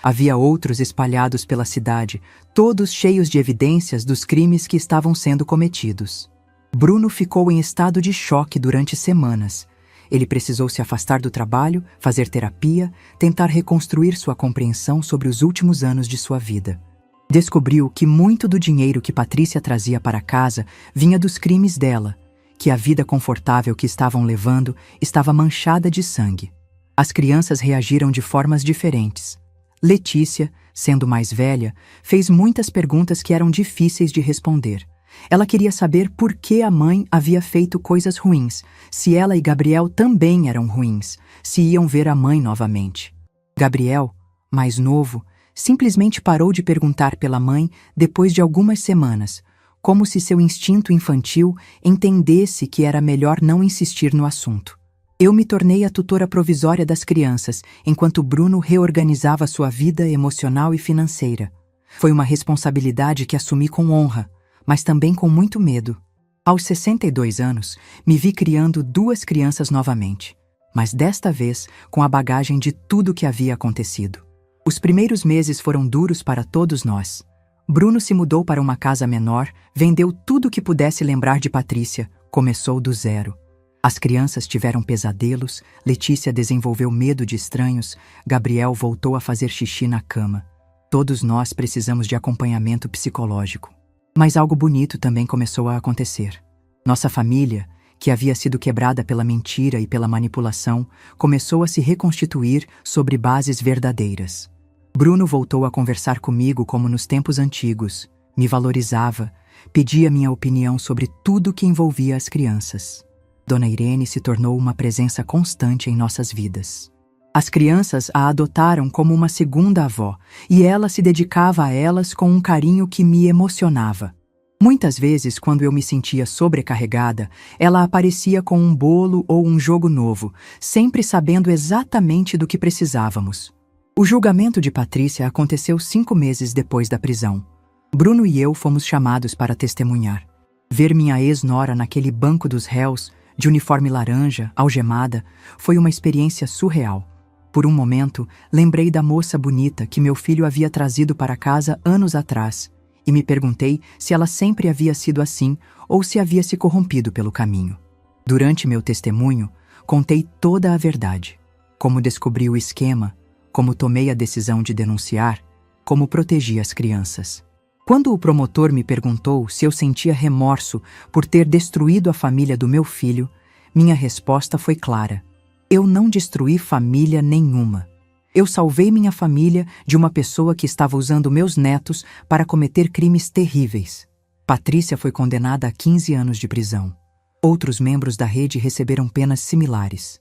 Havia outros espalhados pela cidade, todos cheios de evidências dos crimes que estavam sendo cometidos. Bruno ficou em estado de choque durante semanas. Ele precisou se afastar do trabalho, fazer terapia, tentar reconstruir sua compreensão sobre os últimos anos de sua vida. Descobriu que muito do dinheiro que Patrícia trazia para casa vinha dos crimes dela, que a vida confortável que estavam levando estava manchada de sangue. As crianças reagiram de formas diferentes. Letícia, sendo mais velha, fez muitas perguntas que eram difíceis de responder. Ela queria saber por que a mãe havia feito coisas ruins, se ela e Gabriel também eram ruins, se iam ver a mãe novamente. Gabriel, mais novo, simplesmente parou de perguntar pela mãe depois de algumas semanas, como se seu instinto infantil entendesse que era melhor não insistir no assunto. Eu me tornei a tutora provisória das crianças, enquanto Bruno reorganizava sua vida emocional e financeira. Foi uma responsabilidade que assumi com honra, mas também com muito medo. Aos 62 anos, me vi criando 2 crianças novamente, mas desta vez com a bagagem de tudo que havia acontecido. Os primeiros meses foram duros para todos nós. Bruno se mudou para uma casa menor, vendeu tudo que pudesse lembrar de Patrícia, começou do zero. As crianças tiveram pesadelos, Letícia desenvolveu medo de estranhos, Gabriel voltou a fazer xixi na cama. Todos nós precisamos de acompanhamento psicológico. Mas algo bonito também começou a acontecer. Nossa família, que havia sido quebrada pela mentira e pela manipulação, começou a se reconstituir sobre bases verdadeiras. Bruno voltou a conversar comigo como nos tempos antigos, me valorizava, pedia minha opinião sobre tudo que envolvia as crianças. Dona Irene se tornou uma presença constante em nossas vidas. As crianças a adotaram como uma segunda avó, e ela se dedicava a elas com um carinho que me emocionava. Muitas vezes, quando eu me sentia sobrecarregada, ela aparecia com um bolo ou um jogo novo, sempre sabendo exatamente do que precisávamos. O julgamento de Patrícia aconteceu 5 meses depois da prisão. Bruno e eu fomos chamados para testemunhar. Ver minha ex-nora naquele banco dos réus, de uniforme laranja, algemada, foi uma experiência surreal. Por um momento, lembrei da moça bonita que meu filho havia trazido para casa anos atrás e me perguntei se ela sempre havia sido assim ou se havia se corrompido pelo caminho. Durante meu testemunho, contei toda a verdade. Como descobri o esquema, como tomei a decisão de denunciar, como protegi as crianças. Quando o promotor me perguntou se eu sentia remorso por ter destruído a família do meu filho, minha resposta foi clara. Eu não destruí família nenhuma. Eu salvei minha família de uma pessoa que estava usando meus netos para cometer crimes terríveis. Patrícia foi condenada a 15 anos de prisão. Outros membros da rede receberam penas similares.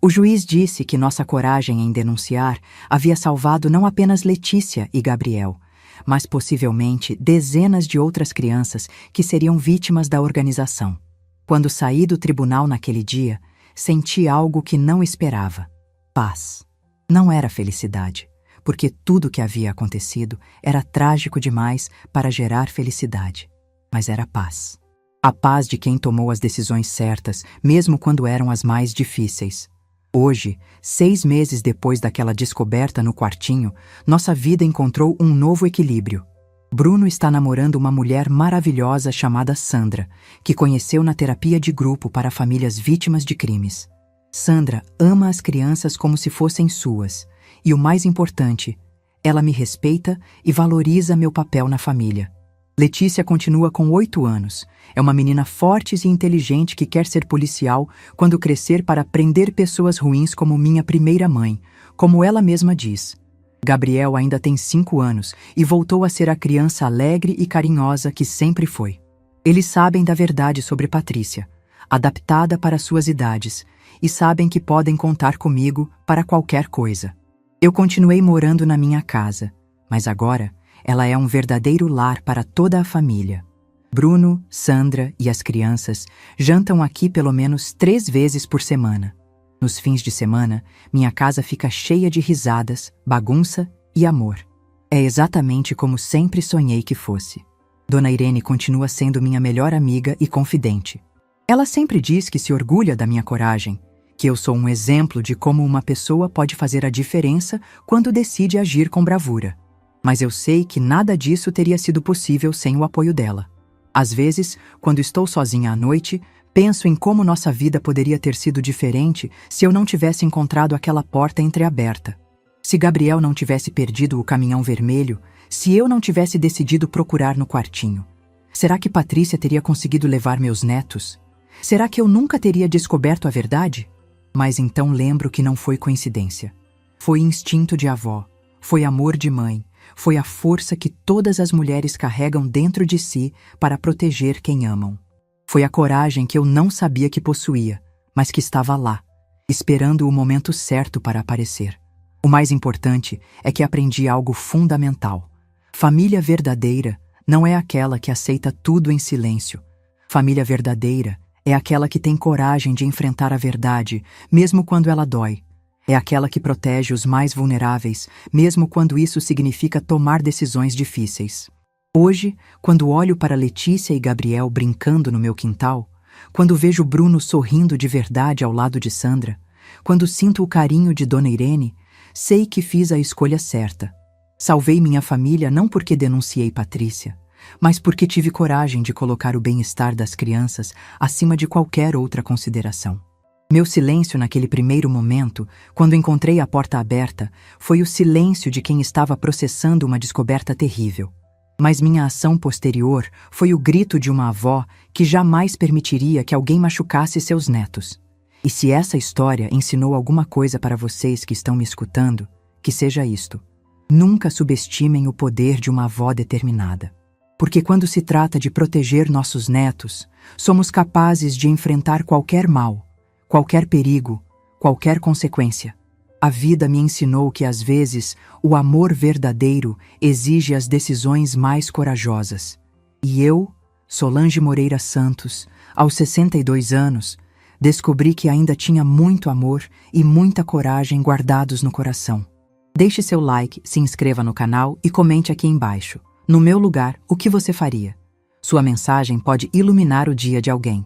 O juiz disse que nossa coragem em denunciar havia salvado não apenas Letícia e Gabriel, mas possivelmente dezenas de outras crianças que seriam vítimas da organização. Quando saí do tribunal naquele dia, senti algo que não esperava: paz. Não era felicidade, porque tudo o que havia acontecido era trágico demais para gerar felicidade, mas era paz. A paz de quem tomou as decisões certas, mesmo quando eram as mais difíceis. Hoje, 6 meses depois daquela descoberta no quartinho, nossa vida encontrou um novo equilíbrio. Bruno está namorando uma mulher maravilhosa chamada Sandra, que conheceu na terapia de grupo para famílias vítimas de crimes. Sandra ama as crianças como se fossem suas, e o mais importante, ela me respeita e valoriza meu papel na família. Letícia continua com 8 anos. É uma menina forte e inteligente que quer ser policial quando crescer para prender pessoas ruins como minha primeira mãe, como ela mesma diz. Gabriel ainda tem 5 anos e voltou a ser a criança alegre e carinhosa que sempre foi. Eles sabem da verdade sobre Patrícia, adaptada para suas idades, e sabem que podem contar comigo para qualquer coisa. Eu continuei morando na minha casa, mas agora ela é um verdadeiro lar para toda a família. Bruno, Sandra e as crianças jantam aqui pelo menos 3 vezes por semana. Nos fins de semana, minha casa fica cheia de risadas, bagunça e amor. É exatamente como sempre sonhei que fosse. Dona Irene continua sendo minha melhor amiga e confidente. Ela sempre diz que se orgulha da minha coragem, que eu sou um exemplo de como uma pessoa pode fazer a diferença quando decide agir com bravura. Mas eu sei que nada disso teria sido possível sem o apoio dela. Às vezes, quando estou sozinha à noite, penso em como nossa vida poderia ter sido diferente se eu não tivesse encontrado aquela porta entreaberta. Se Gabriel não tivesse perdido o caminhão vermelho, se eu não tivesse decidido procurar no quartinho. Será que Patrícia teria conseguido levar meus netos? Será que eu nunca teria descoberto a verdade? Mas então lembro que não foi coincidência. Foi instinto de avó, foi amor de mãe, foi a força que todas as mulheres carregam dentro de si para proteger quem amam. Foi a coragem que eu não sabia que possuía, mas que estava lá, esperando o momento certo para aparecer. O mais importante é que aprendi algo fundamental. Família verdadeira não é aquela que aceita tudo em silêncio. Família verdadeira é aquela que tem coragem de enfrentar a verdade, mesmo quando ela dói. É aquela que protege os mais vulneráveis, mesmo quando isso significa tomar decisões difíceis. Hoje, quando olho para Letícia e Gabriel brincando no meu quintal, quando vejo Bruno sorrindo de verdade ao lado de Sandra, quando sinto o carinho de Dona Irene, sei que fiz a escolha certa. Salvei minha família não porque denunciei Patrícia, mas porque tive coragem de colocar o bem-estar das crianças acima de qualquer outra consideração. Meu silêncio naquele primeiro momento, quando encontrei a porta aberta, foi o silêncio de quem estava processando uma descoberta terrível. Mas minha ação posterior foi o grito de uma avó que jamais permitiria que alguém machucasse seus netos. E se essa história ensinou alguma coisa para vocês que estão me escutando, que seja isto: nunca subestimem o poder de uma avó determinada. Porque quando se trata de proteger nossos netos, somos capazes de enfrentar qualquer mal, qualquer perigo, qualquer consequência. A vida me ensinou que às vezes o amor verdadeiro exige as decisões mais corajosas. E eu, Solange Moreira Santos, aos 62 anos, descobri que ainda tinha muito amor e muita coragem guardados no coração. Deixe seu like, se inscreva no canal e comente aqui embaixo. No meu lugar, o que você faria? Sua mensagem pode iluminar o dia de alguém.